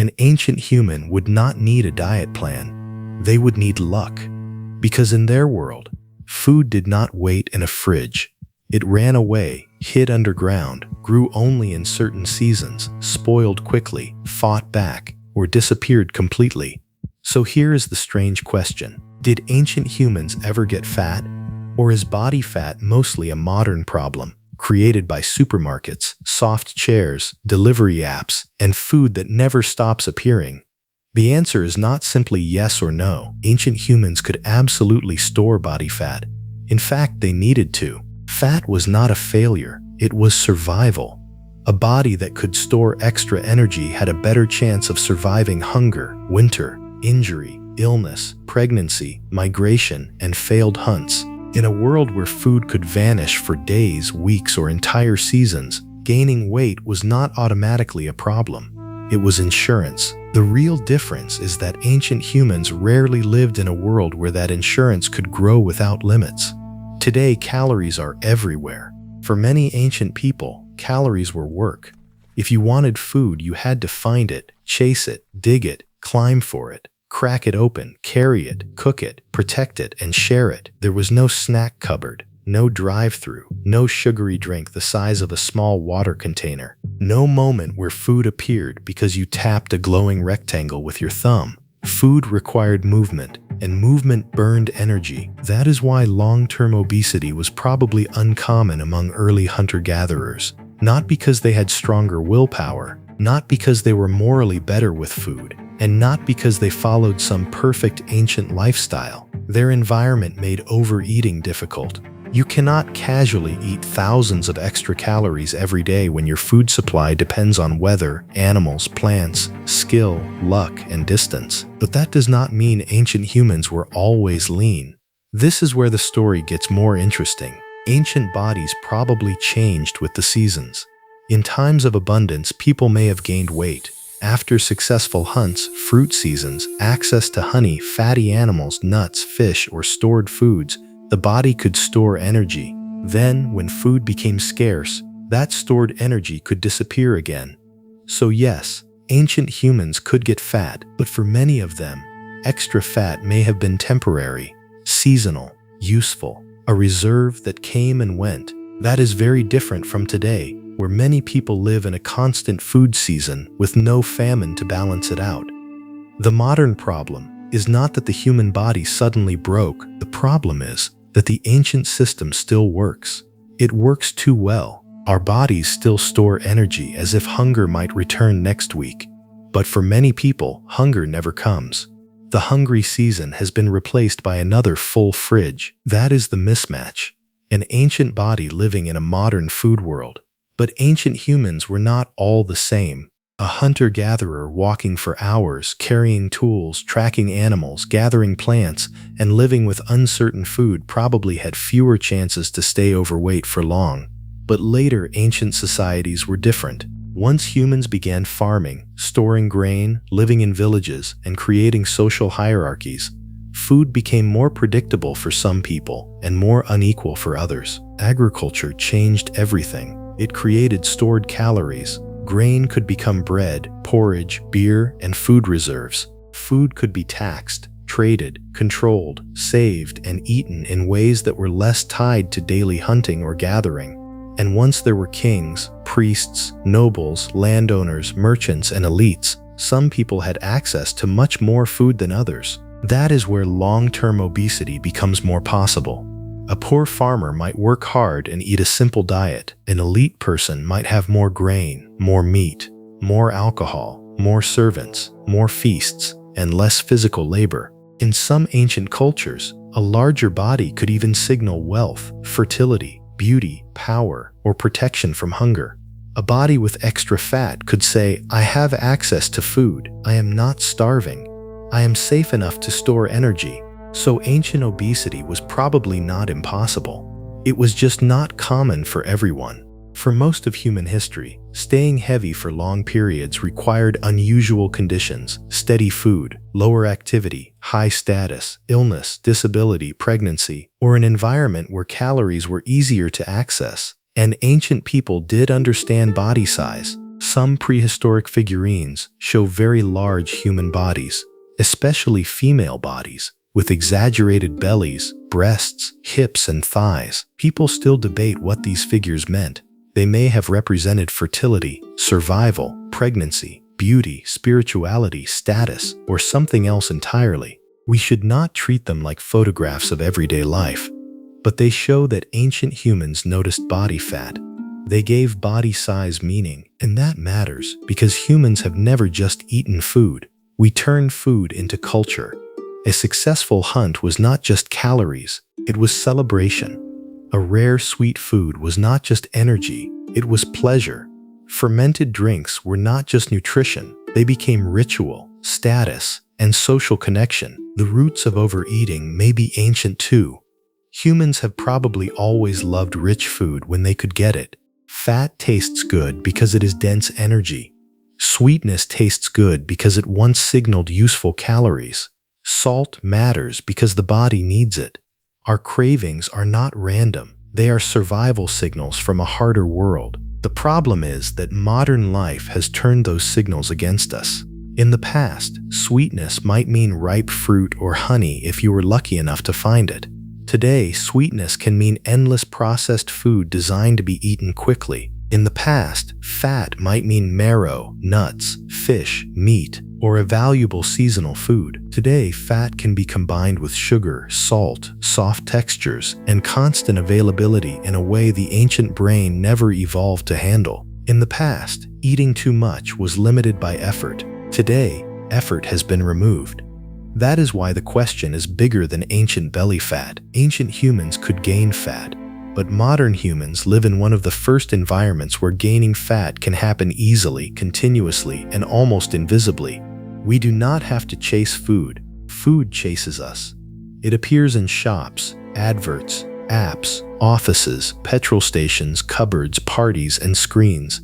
An ancient human would not need a diet plan. They would need luck. Because in their world, food did not wait in a fridge. It ran away, hid underground, grew only in certain seasons, spoiled quickly, fought back, or disappeared completely. So here is the strange question. Did ancient humans ever get fat? Or is body fat mostly a modern problem, created by supermarkets, soft chairs, delivery apps, and food that never stops appearing? The answer is not simply yes or no. Ancient humans could absolutely store body fat. In fact, they needed to. Fat was not a failure, it was survival. A body that could store extra energy had a better chance of surviving hunger, winter, injury, illness, pregnancy, migration, and failed hunts. In a world where food could vanish for days, weeks, or entire seasons, gaining weight was not automatically a problem. It was insurance. The real difference is that ancient humans rarely lived in a world where that insurance could grow without limits. Today, calories are everywhere. For many ancient people, calories were work. If you wanted food, you had to find it, chase it, dig it, climb for it, crack it open, carry it, cook it, protect it, and share it. There was no snack cupboard, no drive-through, no sugary drink the size of a small water container, no moment where food appeared because you tapped a glowing rectangle with your thumb. Food required movement, and movement burned energy. That is why long-term obesity was probably uncommon among early hunter-gatherers. Not because they had stronger willpower, not because they were morally better with food, and not because they followed some perfect ancient lifestyle. Their environment made overeating difficult. You cannot casually eat thousands of extra calories every day when your food supply depends on weather, animals, plants, skill, luck, and distance. But that does not mean ancient humans were always lean. This is where the story gets more interesting. Ancient bodies probably changed with the seasons. In times of abundance, people may have gained weight. After successful hunts, fruit seasons, access to honey, fatty animals, nuts, fish, or stored foods, the body could store energy. Then, when food became scarce, that stored energy could disappear again. So yes, ancient humans could get fat, but for many of them, extra fat may have been temporary, seasonal, useful, a reserve that came and went. That is very different from today, where many people live in a constant food season with no famine to balance it out. The modern problem is not that the human body suddenly broke. The problem is that the ancient system still works. It works too well. Our bodies still store energy as if hunger might return next week. But for many people, hunger never comes. The hungry season has been replaced by another full fridge. That is the mismatch. An ancient body living in a modern food world. But ancient humans were not all the same. A hunter-gatherer walking for hours, carrying tools, tracking animals, gathering plants, and living with uncertain food probably had fewer chances to stay overweight for long. But later, ancient societies were different. Once humans began farming, storing grain, living in villages, and creating social hierarchies, food became more predictable for some people and more unequal for others. Agriculture changed everything. It created stored calories. Grain could become bread, porridge, beer, and food reserves. Food could be taxed, traded, controlled, saved, and eaten in ways that were less tied to daily hunting or gathering. And once there were kings, priests, nobles, landowners, merchants, and elites, some people had access to much more food than others. That is where long-term obesity becomes more possible. A poor farmer might work hard and eat a simple diet. An elite person might have more grain, more meat, more alcohol, more servants, more feasts, and less physical labor. In some ancient cultures, a larger body could even signal wealth, fertility, beauty, power, or protection from hunger. A body with extra fat could say, "I have access to food. I am not starving. I am safe enough to store energy." So ancient obesity was probably not impossible. It was just not common for everyone. For most of human history, staying heavy for long periods required unusual conditions: steady food, lower activity, high status, illness, disability, pregnancy, or an environment where calories were easier to access. And ancient people did understand body size. Some prehistoric figurines show very large human bodies, especially female bodies, with exaggerated bellies, breasts, hips, and thighs. People still debate what these figures meant. They may have represented fertility, survival, pregnancy, beauty, spirituality, status, or something else entirely. We should not treat them like photographs of everyday life, but they show that ancient humans noticed body fat. They gave body size meaning, and that matters because humans have never just eaten food. We turn food into culture. A successful hunt was not just calories, it was celebration. A rare sweet food was not just energy, it was pleasure. Fermented drinks were not just nutrition, they became ritual, status, and social connection. The roots of overeating may be ancient too. Humans have probably always loved rich food when they could get it. Fat tastes good because it is dense energy. Sweetness tastes good because it once signaled useful calories. Salt matters because the body needs it. Our cravings are not random. They are survival signals from a harder world. The problem is that modern life has turned those signals against us. In the past, sweetness might mean ripe fruit or honey if you were lucky enough to find it. Today, sweetness can mean endless processed food designed to be eaten quickly. In the past, fat might mean marrow, nuts, fish, meat, or a valuable seasonal food. Today, fat can be combined with sugar, salt, soft textures, and constant availability in a way the ancient brain never evolved to handle. In the past, eating too much was limited by effort. Today, effort has been removed. That is why the question is bigger than ancient belly fat. Ancient humans could gain fat, but modern humans live in one of the first environments where gaining fat can happen easily, continuously, and almost invisibly. We do not have to chase food. Food chases us. It appears in shops, adverts, apps, offices, petrol stations, cupboards, parties, and screens.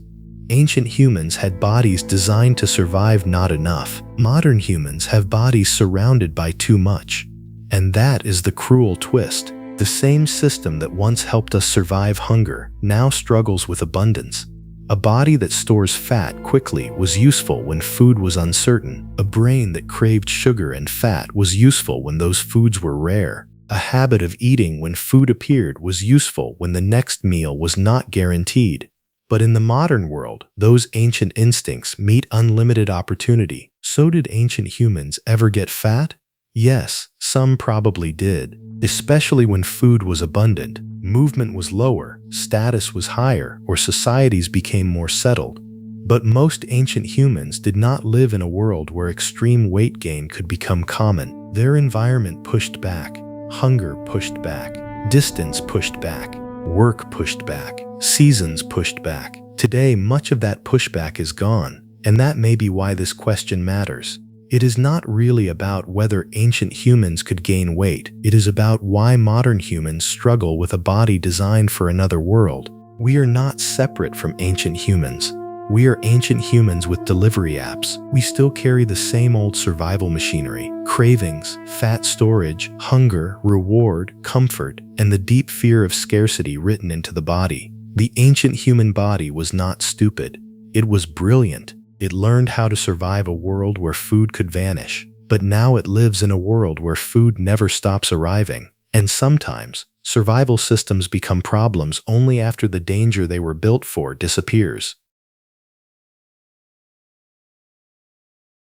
Ancient humans had bodies designed to survive not enough. Modern humans have bodies surrounded by too much. And that is the cruel twist. The same system that once helped us survive hunger now struggles with abundance. A body that stores fat quickly was useful when food was uncertain. A brain that craved sugar and fat was useful when those foods were rare. A habit of eating when food appeared was useful when the next meal was not guaranteed. But in the modern world, those ancient instincts meet unlimited opportunity. So did ancient humans ever get fat? Yes, some probably did, especially when food was abundant, movement was lower, status was higher, or societies became more settled. But most ancient humans did not live in a world where extreme weight gain could become common. Their environment pushed back, hunger pushed back, distance pushed back, work pushed back, seasons pushed back. Today, much of that pushback is gone, and that may be why this question matters. It is not really about whether ancient humans could gain weight. It is about why modern humans struggle with a body designed for another world. We are not separate from ancient humans. We are ancient humans with delivery apps. We still carry the same old survival machinery, cravings, fat storage, hunger, reward, comfort, and the deep fear of scarcity written into the body. The ancient human body was not stupid. It was brilliant. It learned how to survive a world where food could vanish. But now it lives in a world where food never stops arriving. And sometimes, survival systems become problems only after the danger they were built for disappears.